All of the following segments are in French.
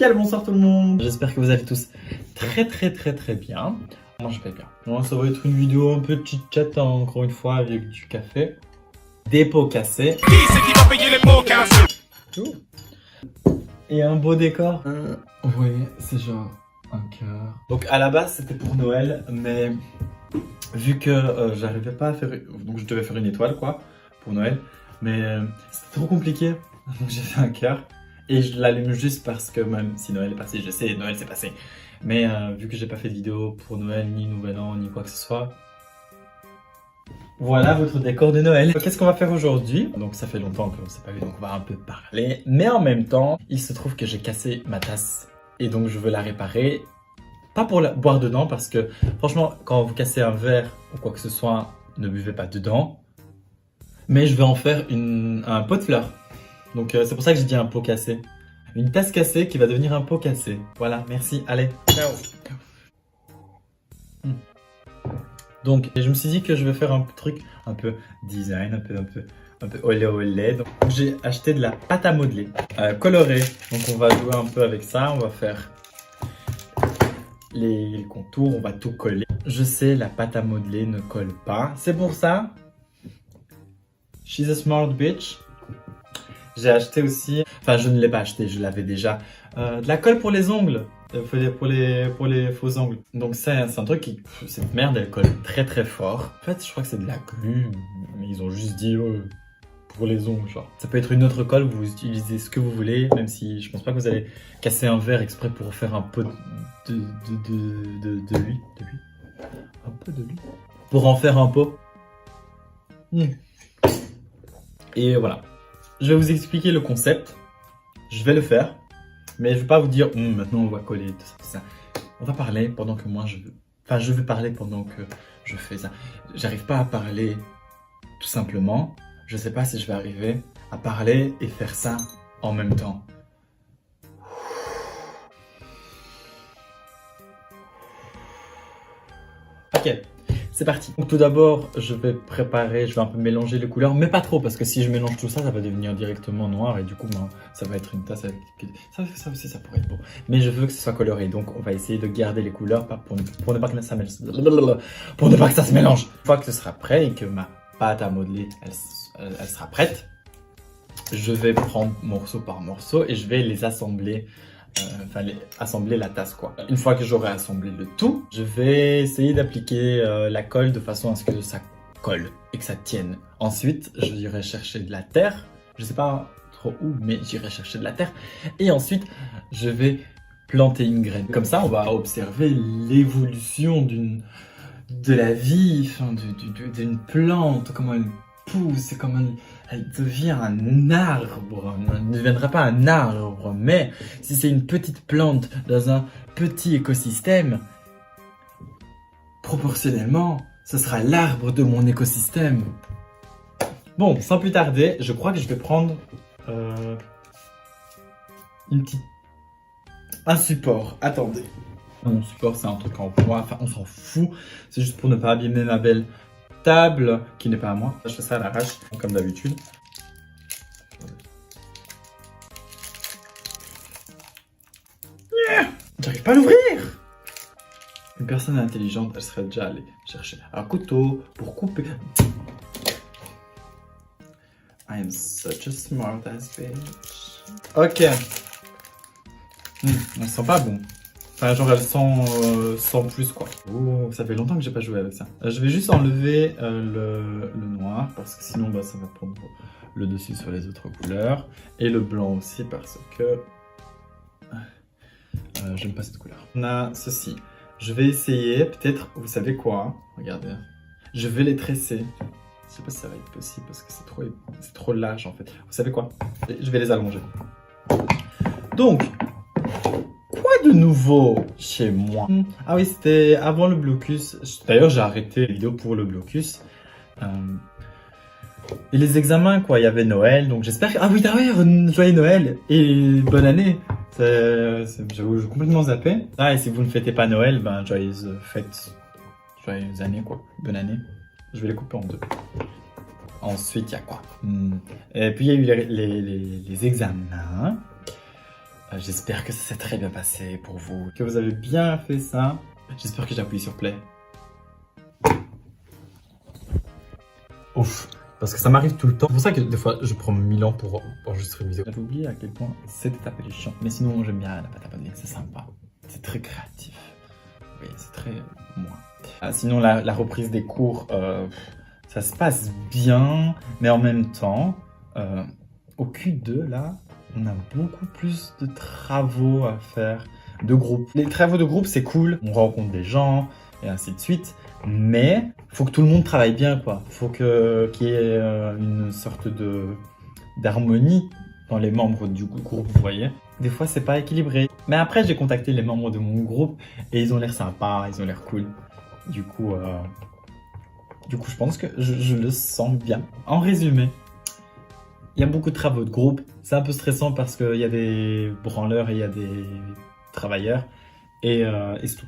Quel bonsoir tout le monde. J'espère que vous allez tous très bien. Moi je vais bien. Bon, ça va être une vidéo un peu chit-chat encore une fois avec du café. Des pots cassés. Qui c'est qui va payer les pots cassés? Et un beau décor. Oui, c'est genre un cœur. Donc à la base c'était pour Noël, mais vu que j'arrivais pas à faire... Donc je devais faire une étoile quoi, pour Noël. Mais c'était trop compliqué. Donc j'ai fait un cœur. Et je l'allume juste parce que même si Noël est passé, je sais, Noël c'est passé. Mais vu que j'ai pas fait de vidéo pour Noël, ni Nouvel An, ni quoi que ce soit. Voilà votre décor de Noël. Qu'est-ce qu'on va faire aujourd'hui? Donc ça fait longtemps qu'on ne s'est pas vu, donc on va un peu parler. Mais en même temps, il se trouve que j'ai cassé ma tasse. Et donc je veux la réparer. Pas pour la boire dedans, parce que franchement, quand vous cassez un verre ou quoi que ce soit, ne buvez pas dedans. Mais je vais en faire un pot de fleurs. Donc c'est pour ça que j'ai dit un pot cassé. Une tasse cassée qui va devenir un pot cassé. Voilà, merci, allez, ciao. Donc je me suis dit que je vais faire un truc un peu design, un peu olé olé. Donc j'ai acheté de la pâte à modeler colorée. Donc on va jouer un peu avec ça, on va faire les contours, on va tout coller. Je sais, la pâte à modeler ne colle pas. C'est pour ça, she's a smart bitch. J'ai acheté aussi, enfin je ne l'ai pas acheté, je l'avais déjà, de la colle pour les ongles, pour les faux ongles. Donc c'est un truc qui, cette merde elle colle très fort. En fait je crois que c'est de la glu, mais ils ont juste dit pour les ongles genre. Ça peut être une autre colle, vous utilisez ce que vous voulez, même si je pense pas que vous allez casser un verre exprès pour faire un pot de lui. Un peu de lui. Pour en faire un pot. Et voilà. Je vais vous expliquer le concept, je vais le faire, mais je ne vais pas vous dire maintenant on va coller tout ça. On va parler pendant que moi je veux. Enfin, je vais parler pendant que je fais ça. J'arrive pas à parler tout simplement. Je sais pas si je vais arriver à parler et faire ça en même temps. Ok. C'est parti. Donc tout d'abord, je vais un peu mélanger les couleurs, mais pas trop, parce que si je mélange tout ça, ça va devenir directement noir, et du coup, ben, ça va être une tasse avec... Ça aussi, ça pourrait être beau. Mais je veux que ce soit coloré, donc on va essayer de garder les couleurs pour ne pas que ça mélange. Pour ne pas que ça se mélange. Une fois que ce sera prêt et que ma pâte à modeler, elle sera prête, je vais prendre morceau par morceau et je vais les assembler. Assembler la tasse quoi. Une fois que j'aurai assemblé le tout, je vais essayer d'appliquer la colle de façon à ce que ça colle et que ça tienne. Ensuite, j'irai chercher de la terre. Je sais pas trop où, mais j'irai chercher de la terre. Et ensuite, je vais planter une graine. Comme ça, on va observer l'évolution de la vie, d'une plante, comment elle pousse, comment elle devient un arbre. Elle ne deviendra pas un arbre, mais si c'est une petite plante dans un petit écosystème, proportionnellement, ce sera l'arbre de mon écosystème. Bon, sans plus tarder, je crois que je vais prendre un support. Attendez. Mon support, c'est un truc en bois, enfin on s'en fout. C'est juste pour ne pas abîmer ma belle table qui n'est pas à moi. Je fais ça à l'arrache, comme d'habitude. J'arrive pas à l'ouvrir. Une personne intelligente, elle serait déjà allée chercher un couteau pour couper. I am such a smart ass bitch. Ok. Elle sent pas bon. Enfin, genre, elle sent plus, quoi. Oh, ça fait longtemps que j'ai pas joué avec ça. Je vais juste enlever le noir, parce que sinon, bah, ça va prendre le dessus sur les autres couleurs. Et le blanc aussi, parce que j'aime pas cette couleur. On a ceci. Je vais essayer, peut-être, vous savez quoi? Regardez. Je vais les tresser. Je sais pas si ça va être possible, parce que c'est trop large, en fait. Vous savez quoi? Je vais les allonger. Donc... de nouveau chez moi. Ah oui, c'était avant le blocus. D'ailleurs, j'ai arrêté les vidéos pour le blocus. Et les examens, quoi. Il y avait Noël, donc j'espère que... Ah oui, d'ailleurs, joyeux Noël et bonne année. J'avoue, j'ai complètement zappé. Ah, et si vous ne fêtez pas Noël, ben, joyeuses fêtes. Joyeuses années, quoi. Bonne année. Je vais les couper en deux. Ensuite, il y a quoi? Et puis, il y a eu les examens. J'espère que ça s'est très bien passé pour vous, que vous avez bien fait ça. J'espère que j'ai appuyé sur play. Ouf, parce que ça m'arrive tout le temps. C'est pour ça que des fois je prends 1000 ans pour enregistrer une vidéo. J'avais oublié à quel point c'était appelé chiant. Mais sinon j'aime bien la pâte à paneler, c'est sympa. C'est très créatif. Oui, c'est très moi. Sinon la reprise des cours, ça se passe bien, mais en même temps, au Q2 là, on a beaucoup plus de travaux à faire de groupe. Les travaux de groupe c'est cool, on rencontre des gens et ainsi de suite. Mais faut que tout le monde travaille bien, quoi. Faut qu'il y ait une sorte d'harmonie dans les membres du groupe, vous voyez. Des fois, c'est pas équilibré. Mais après, j'ai contacté les membres de mon groupe et ils ont l'air sympas, ils ont l'air cool. Du coup, je pense que je le sens bien. En résumé, il y a beaucoup de travaux de groupe. C'est un peu stressant parce qu'il y a des branleurs et il y a des travailleurs. Et c'est tout.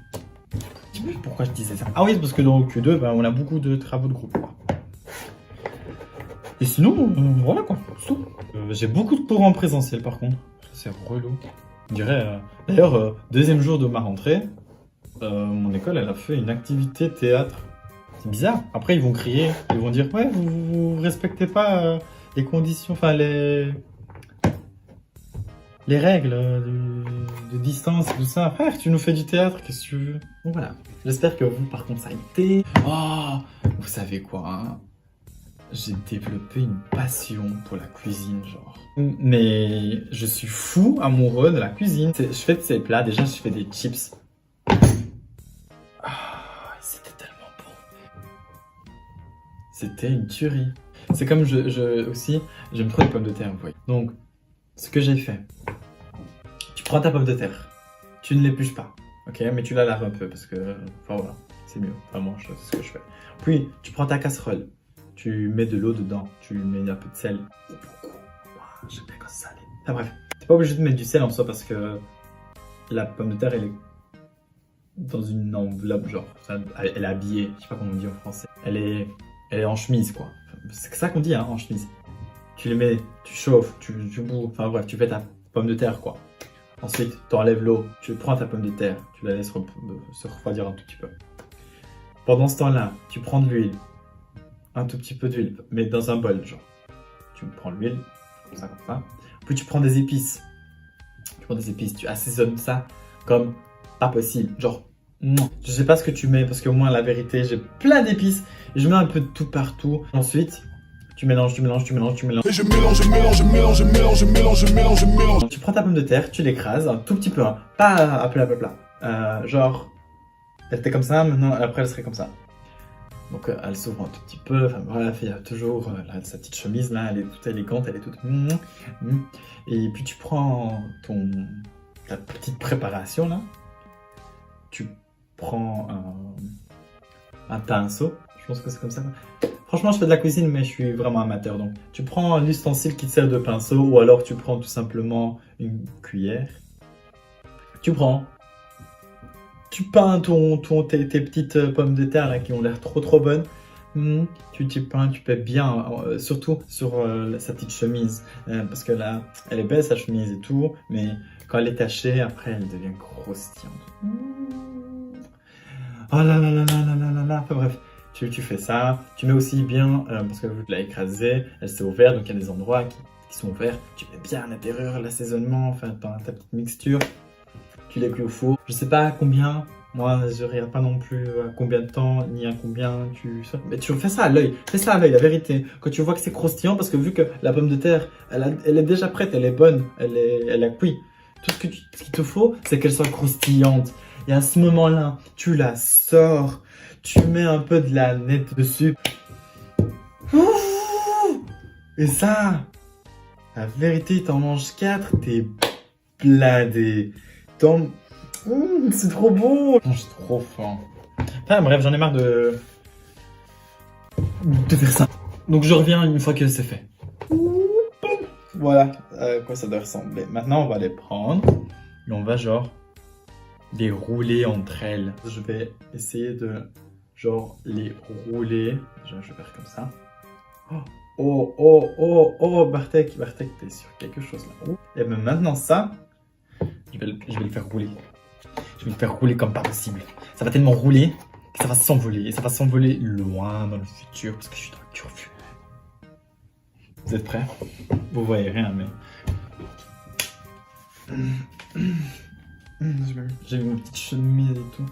Je sais plus pourquoi je disais ça. Ah oui, parce que dans le Q2, on a beaucoup de travaux de groupe. Et sinon, voilà quoi, c'est tout. J'ai beaucoup de cours en présentiel par contre. C'est relou. Je dirais, d'ailleurs, deuxième jour de ma rentrée, mon école, elle a fait une activité théâtre. C'est bizarre. Après, ils vont crier, ils vont dire, ouais, vous respectez pas les conditions, enfin les règles de distance et tout ça. Frère, tu nous fais du théâtre, qu'est-ce que tu veux? Donc voilà. J'espère que vous, par contre, ça a été... Oh, vous savez quoi, hein? J'ai développé une passion pour la cuisine, genre. Mais je suis fou amoureux de la cuisine. Je fais de ces plats. Déjà, je fais des chips. Ah, c'était tellement bon. C'était une tuerie. C'est comme aussi, j'aime trop les pommes de terre, vous voyez. Donc, ce que j'ai fait, tu prends ta pomme de terre, tu ne l'épluches pas, ok, mais tu la laves un peu parce que, enfin voilà, c'est mieux, vraiment, c'est ce que je fais. Puis, tu prends ta casserole, tu mets de l'eau dedans, tu mets un peu de sel, ou beaucoup, j'aime bien quand c'est salé. Enfin bref, t'es pas obligé de mettre du sel en soi parce que la pomme de terre, elle est dans une enveloppe, genre, elle est habillée, je sais pas comment on dit en français, elle est en chemise, quoi. C'est ça qu'on dit, hein, en chemise. Tu les mets, tu chauffes, tu boues, enfin bref, tu fais ta pomme de terre, quoi. Ensuite, tu enlèves l'eau, tu prends ta pomme de terre, tu la laisses se refroidir un tout petit peu. Pendant ce temps-là, tu prends de l'huile, un tout petit peu d'huile, mais dans un bol, genre. Tu prends l'huile, comme ça. Puis tu prends des épices. Tu assaisonnes ça comme pas possible. Genre, non. Je sais pas ce que tu mets, parce que moi, la vérité, j'ai plein d'épices. Et je mets un peu de tout partout. Ensuite, tu mélanges. Et je mélange. Tu prends ta pomme de terre, tu l'écrases un tout petit peu, hein. Pas à plat. Genre, elle était comme ça, maintenant, après elle serait comme ça. Donc elle s'ouvre un tout petit peu, enfin bref, il y a toujours sa petite chemise là, elle est toute élégante, elle est toute... Et puis tu prends ta petite préparation là, tu prends un pinceau, je pense que c'est comme ça. Franchement, je fais de la cuisine, mais je suis vraiment amateur. Donc, tu prends l'ustensile qui te sert de pinceau, ou alors tu prends tout simplement une cuillère. Tu peins tes petites pommes de terre là, qui ont l'air trop bonnes. Tu peins, tu pètes bien, surtout sur sa petite chemise. Parce que là, elle est belle sa chemise et tout, mais quand elle est tachée, après, elle devient croustillante. Oh là là là là là là là. Enfin bref. Tu fais ça, tu mets aussi bien, parce que vu que tu l'as écrasée, elle s'est ouverte, donc il y a des endroits qui sont ouverts. Tu mets bien à l'intérieur l'assaisonnement, enfin ta petite mixture. Tu les cuis au four. Je sais pas combien, moi je regarde pas non plus à combien de temps, ni à combien mais tu fais ça à l'œil, la vérité. Quand tu vois que c'est croustillant, parce que vu que la pomme de terre, elle est déjà prête, elle est bonne, elle a cuit. Tout ce qu'il te faut, c'est qu'elle soit croustillante. Et à ce moment-là, tu la sors. Tu mets un peu de la nette dessus. Et ça, la vérité, t'en manges 4, t'es blindé. C'est trop bon. J'ai trop faim. Enfin bref, j'en ai marre de faire ça. Donc je reviens une fois que c'est fait. Voilà à quoi ça doit ressembler. Maintenant, on va les prendre et on va genre les rouler entre elles. Je vais essayer de... genre les rouler, je vais faire comme ça. Oh, Bartek, t'es sur quelque chose là. Et bien maintenant ça, je vais le faire rouler. Je vais le faire rouler comme pas possible. Ça va tellement rouler que ça va s'envoler. Et ça va s'envoler loin dans le futur parce que je suis dans le turfu. Vous êtes prêts? Vous voyez rien, mais... J'ai mis ma petite chemise et tout.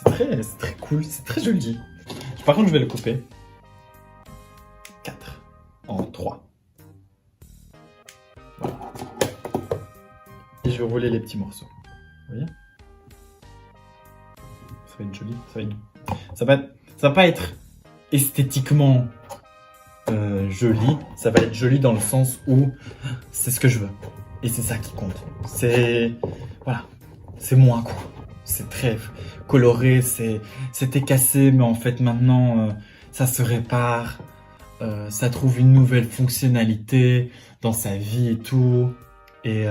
C'est très cool, c'est très joli. Par contre, je vais le couper. 4 en 3. Voilà. Et je vais rouler les petits morceaux. Vous voyez? Ça va être joli. Ça va pas être esthétiquement joli. Ça va être joli dans le sens où c'est ce que je veux. Et c'est ça qui compte. Voilà. C'est moi, quoi. C'est très coloré, c'était cassé, mais en fait maintenant ça se répare, ça trouve une nouvelle fonctionnalité dans sa vie et tout, et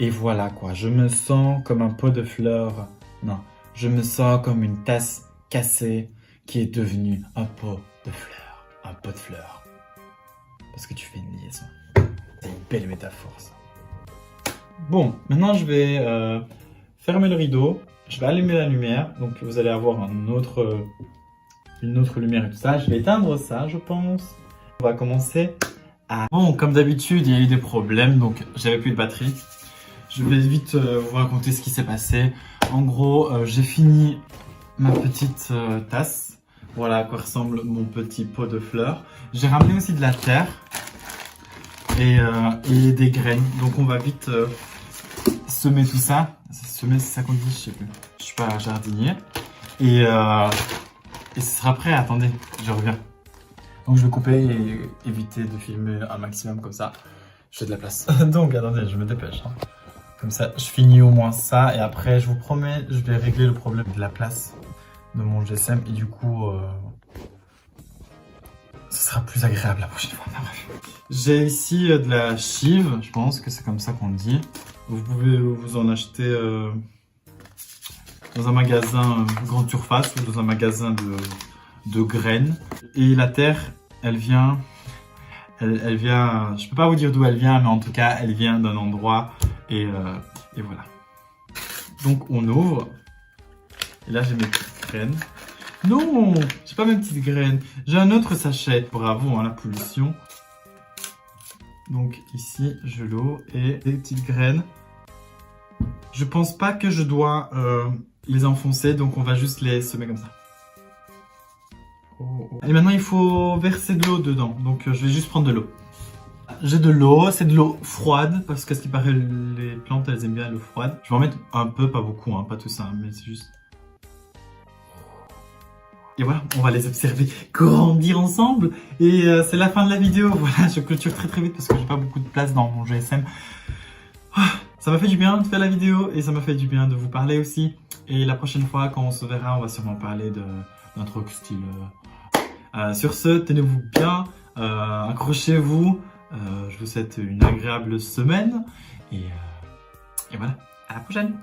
voilà quoi. Je me sens comme un pot de fleurs, non, je me sens comme une tasse cassée qui est devenue un pot de fleurs, parce que tu fais une liaison. C'est une belle métaphore ça. Bon, maintenant je vais fermer le rideau, je vais allumer la lumière, donc vous allez avoir une autre lumière et tout ça. Je vais éteindre ça, je pense. On va commencer à... Bon, comme d'habitude, il y a eu des problèmes, donc j'avais plus de batterie. Je vais vite vous raconter ce qui s'est passé. En gros, j'ai fini ma petite tasse. Voilà à quoi ressemble mon petit pot de fleurs. J'ai ramené aussi de la terre et des graines, donc on va vite... semer tout ça. Semer, c'est ça qu'on dit, je sais plus. Je suis pas jardinier. Et ce sera prêt, attendez, je reviens. Donc je vais couper et éviter de filmer un maximum comme ça. J'ai de la place. Donc attendez, je me dépêche. Hein. Comme ça, je finis au moins ça. Et après, je vous promets, je vais régler le problème de la place de mon GSM. Et du coup, ce sera plus agréable la prochaine fois. J'ai ici de la chive, je pense que c'est comme ça qu'on le dit. Vous pouvez vous en acheter dans un magasin grande surface ou dans un magasin de graines. Et la terre, elle vient, je peux pas vous dire d'où elle vient, mais en tout cas, elle vient d'un endroit et voilà. Donc on ouvre. Et là, j'ai mes petites graines. Non, j'ai pas mes petites graines. J'ai un autre sachet. Bravo, hein, la pollution. Donc ici, je l'ouvre et des petites graines. Je pense pas que je dois les enfoncer, donc on va juste les semer comme ça. Oh. Et maintenant, il faut verser de l'eau dedans, donc je vais juste prendre de l'eau. J'ai de l'eau, c'est de l'eau froide, parce que ce qui paraît, les plantes, elles aiment bien l'eau froide. Je vais en mettre un peu, pas beaucoup, hein, pas tout ça, mais c'est juste... Et voilà, on va les observer grandir ensemble. Et c'est la fin de la vidéo. Voilà, je clôture très vite parce que j'ai pas beaucoup de place dans mon GSM. Ça m'a fait du bien de faire la vidéo et ça m'a fait du bien de vous parler aussi. Et la prochaine fois, quand on se verra, on va sûrement parler d'un truc style... sur ce, tenez-vous bien, accrochez-vous. Je vous souhaite une agréable semaine. Et voilà, à la prochaine.